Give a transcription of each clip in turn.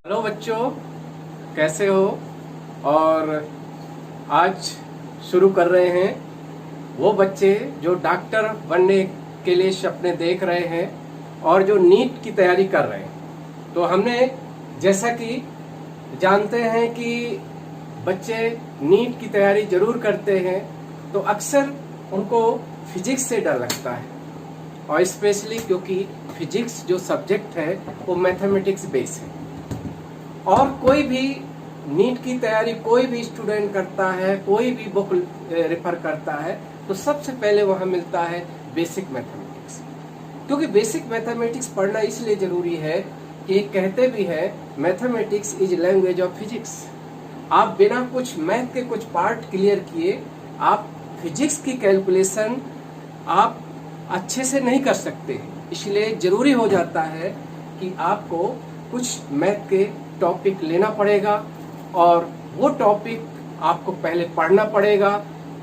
Hello बच्चों, कैसे हो। और आज शुरू कर रहे हैं वो बच्चे जो डॉक्टर बनने के लिए सपने देख रहे हैं और जो नीट की तैयारी कर रहे हैं। तो हमने जैसा कि जानते हैं कि बच्चे नीट की तैयारी जरूर करते हैं, तो अक्सर उनको फिजिक्स से डर लगता है, और स्पेशली क्योंकि फिजिक्स जो सब्जेक्ट है वो मैथमेटिक्स बेस है। और कोई भी नीट की तैयारी कोई भी स्टूडेंट करता है, कोई भी बुक रेफर करता है, तो सबसे पहले वहां मिलता है बेसिक मैथमेटिक्स। क्योंकि बेसिक मैथमेटिक्स पढ़ना इसलिए जरूरी है कि कहते भी है mathematics is language of physics. आप बिना कुछ मैथ के कुछ पार्ट क्लियर किए आप फिजिक्स की कैलकुलेशन आप अच्छे से नहीं कर सकते। इसलिए जरूरी हो जाता है कि आपको कुछ मैथ के टॉपिक लेना पड़ेगा, और वो टॉपिक आपको पहले पढ़ना पड़ेगा,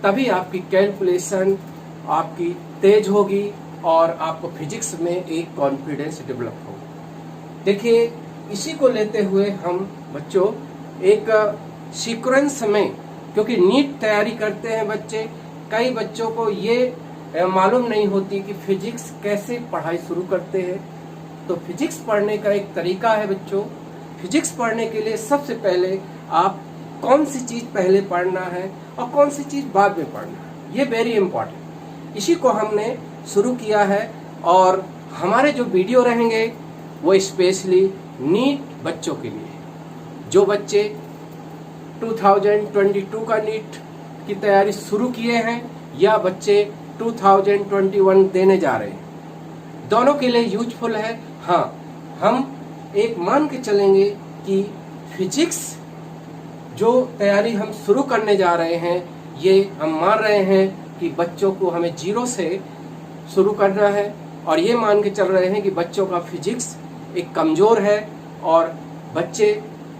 तभी आपकी कैलकुलेशन आपकी तेज होगी और आपको फिजिक्स में एक कॉन्फिडेंस डेवलप होगा। देखिए, इसी को लेते हुए हम बच्चों एक सीक्वेंस में, क्योंकि नीट तैयारी करते हैं बच्चे, कई बच्चों को ये मालूम नहीं होती कि फिजिक्स कैसे पढ़ाई शुरू करते हैं। तो फिजिक्स पढ़ने का एक तरीका है बच्चों। फिजिक्स पढ़ने के लिए सबसे पहले आप कौन सी चीज पहले पढ़ना है और कौन सी चीज बाद में पढ़ना है, ये वेरी इंपॉर्टेंट। इसी को हमने शुरू किया है, और हमारे जो वीडियो रहेंगे वो स्पेशली नीट बच्चों के लिए, जो बच्चे 2022 का नीट की तैयारी शुरू किए हैं या बच्चे 2021 देने जा रहे हैं, दोनों के लिए यूजफुल है। हाँ, हम एक मान के चलेंगे कि फिजिक्स जो तैयारी हम शुरू करने जा रहे हैं, ये हम मान रहे हैं कि बच्चों को हमें जीरो से शुरू करना है, और ये मान के चल रहे हैं कि बच्चों का फिजिक्स एक कमजोर है, और बच्चे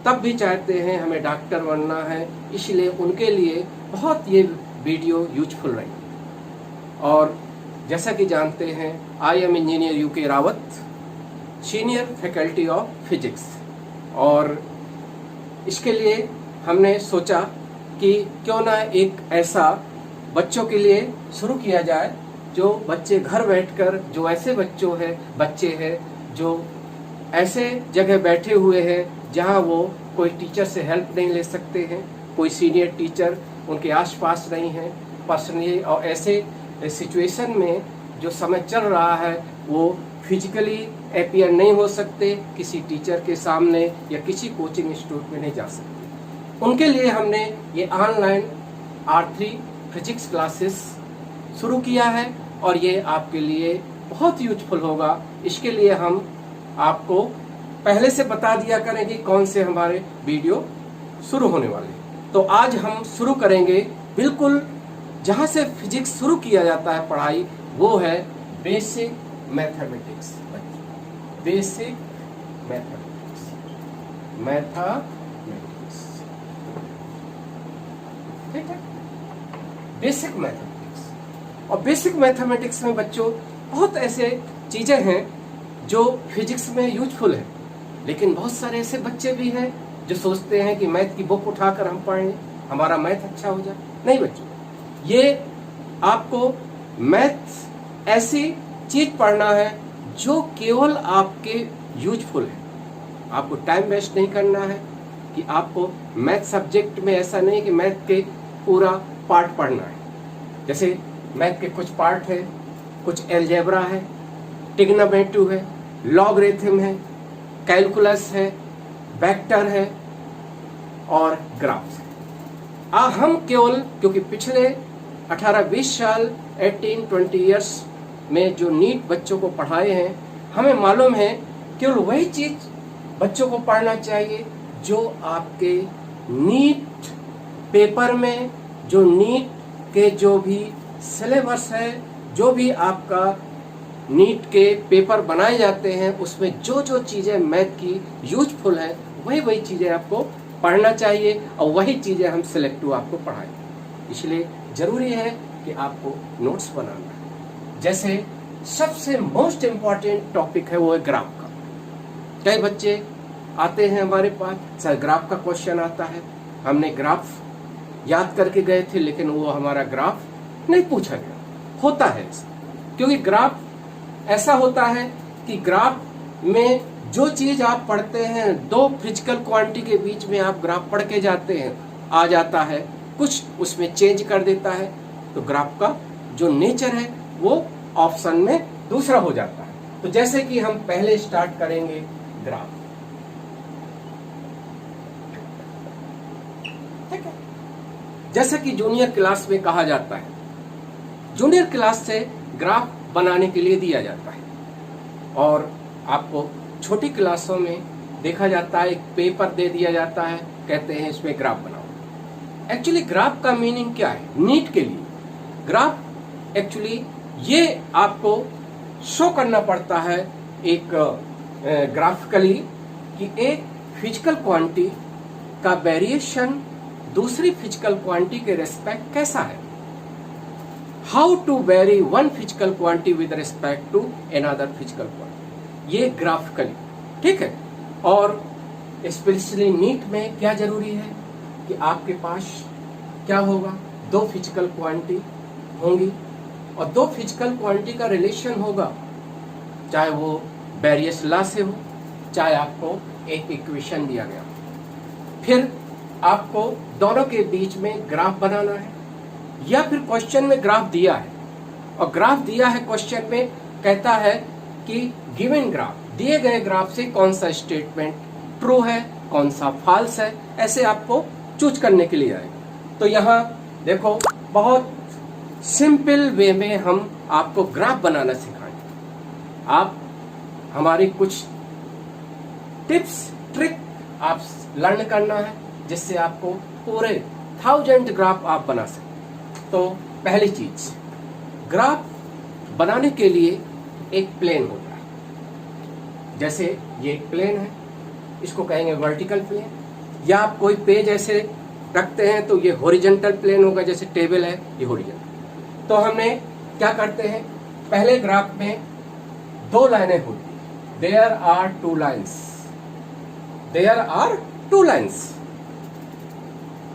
तब भी चाहते हैं हमें डॉक्टर बनना है, इसलिए उनके लिए बहुत ये वीडियो यूजफुल रहेगी। और जैसा कि जानते हैं, I am engineer UK Rawat, senior faculty of physics, और इसके लिए हमने सोचा कि क्यों ना एक ऐसा बच्चों के लिए शुरू किया जाए, जो बच्चे घर बैठकर, जो ऐसे बच्चे हैं जो ऐसे जगह बैठे हुए हैं जहां वो कोई टीचर से हेल्प नहीं ले सकते हैं, कोई सीनियर टीचर उनके आसपास नहीं है पर्सनली, और ऐसे सिचुएशन में जो समय चल रहा है वो फिजिकली अपीयर नहीं हो सकते, किसी टीचर के सामने या किसी कोचिंग इंस्टीट्यूट में नहीं जा सकते। उनके लिए हमने ये ऑनलाइन R3 फिजिक्स क्लासेस शुरू किया है, और ये आपके लिए बहुत यूजफुल होगा। इसके लिए हम आपको पहले से बता दिया करेंगे कौन से हमारे वीडियो शुरू होने वाले हैं। तो आज हम शुरू करेंगे बिल्कुल जहां से फिजिक्स शुरू किया जाता है पढ़ाई, वो है बेसिक मैथमेटिक्स। बेसिक मैथमेटिक्स, ठीक है, बेसिक मैथमेटिक्स। और बेसिक मैथमेटिक्स में बच्चों बहुत ऐसे चीजें हैं जो फिजिक्स में यूजफुल है, लेकिन बहुत सारे ऐसे बच्चे भी हैं जो सोचते हैं कि मैथ की बुक उठाकर हम पढ़ें, हमारा मैथ अच्छा हो जाए। नहीं बच्चों, ये आपको मैथ ऐसी चीज पढ़ना है जो केवल आपके यूजफुल है। आपको टाइम वेस्ट नहीं करना है कि आपको मैथ सब्जेक्ट में ऐसा नहीं कि मैथ के पूरा पार्ट पढ़ना है। जैसे मैथ के कुछ पार्ट है, कुछ एलजेब्रा है, ट्रिग्नोमेट्री है, लॉगरिथम है, कैलकुलस है, वेक्टर है और ग्राफ्स है। हम केवल, क्योंकि पिछले 18-20 साल 18-20 ईयर्स में जो नीट बच्चों को पढ़ाए हैं, हमें मालूम है केवल वही चीज बच्चों को पढ़ना चाहिए जो आपके नीट पेपर में, जो नीट के जो भी सिलेबस है, जो भी आपका नीट के पेपर बनाए जाते हैं, उसमें जो जो चीजें मैथ की यूजफुल है वही चीजें आपको पढ़ना चाहिए, और वही चीजें हम सिलेक्टिव आपको पढ़ाएं। इसलिए जरूरी है कि आपको नोट्स बनाना है। जैसे सबसे मोस्ट इम्पॉर्टेंट टॉपिक है वो है ग्राफ का। कई बच्चे आते हैं हमारे पास, सर ग्राफ का क्वेश्चन आता है, हमने ग्राफ याद करके गए थे लेकिन वो हमारा ग्राफ नहीं पूछा गया, होता है ऐसा। क्योंकि ग्राफ ऐसा होता है कि ग्राफ में जो चीज आप पढ़ते हैं, दो फिजिकल क्वांटिटी के बीच में आप ग्राफ पढ़ के जाते हैं, आ जाता है, कुछ उसमें चेंज कर देता है, तो ग्राफ का जो नेचर है वो ऑप्शन में दूसरा हो जाता है। तो जैसे कि हम पहले स्टार्ट करेंगे ग्राफ, ठीक है। जैसे कि जूनियर क्लास में कहा जाता है, जूनियर क्लास से ग्राफ बनाने के लिए दिया जाता है, और आपको छोटी क्लासों में देखा जाता है एक पेपर दे दिया जाता है, कहते हैं इसमें ग्राफ बनाओ। एक्चुअली ग्राफ का मीनिंग क्या है नीट के लिए? ग्राफ एक्चुअली ये आपको शो करना पड़ता है एक ग्राफिकली कि एक फिजिकल क्वांटिटी का वेरिएशन दूसरी फिजिकल क्वांटिटी के रेस्पेक्ट कैसा है, how to vary one physical quantity with respect to another physical quantity, ये ग्राफिकली, ठीक है। और स्पेशली नीट में क्या जरूरी है कि आपके पास क्या होगा, दो फिजिकल क्वांटिटी होंगी और दो फिजिकल क्वांटिटी का रिलेशन होगा, चाहे वो वेरियस लॉ से हो, चाहे आपको एक इक्वेशन दिया गया, फिर आपको दोनों के बीच में ग्राफ बनाना है, या फिर क्वेश्चन में ग्राफ दिया है, और ग्राफ दिया है क्वेश्चन में, कहता है कि गिवन ग्राफ, दिए गए ग्राफ से कौन सा स्टेटमेंट ट्रू है, कौन सा फॉल्स है, ऐसे आपको चूज करने के लिए आएगा। तो यहाँ देखो बहुत सिंपल वे में हम आपको ग्राफ बनाना सिखाएंगे। आप हमारी कुछ टिप्स ट्रिक आप लर्न करना है, जिससे आपको पूरे 1000 ग्राफ आप बना सकें। तो पहली चीज, ग्राफ बनाने के लिए एक प्लेन होता है, जैसे ये एक प्लेन है, इसको कहेंगे वर्टिकल प्लेन, या आप कोई पेज ऐसे रखते हैं तो ये हॉरिजॉन्टल प्लेन होगा, जैसे टेबल है ये हॉरिजॉन्टल। तो हमने क्या करते हैं, पहले ग्राफ में दो लाइनें होती है, there are two lines, there are two lines.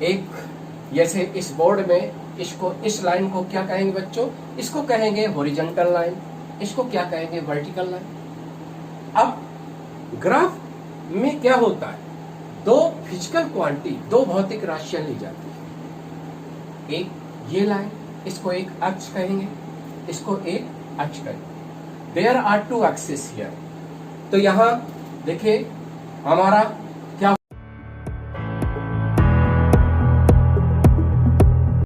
एक जैसे इस बोर्ड में इसको, इस लाइन को क्या कहेंगे बच्चों, इसको कहेंगे हॉरिजॉन्टल लाइन, इसको क्या कहेंगे वर्टिकल लाइन। अब ग्राफ में क्या होता है, दो फिजिकल क्वांटिटी, दो भौतिक राशियां ली जाती है, एक ये लाइन, इसको एक अक्ष कहेंगे, इसको एक अक्ष कहेंगे। There are two axis here. तो यहां देखिए हमारा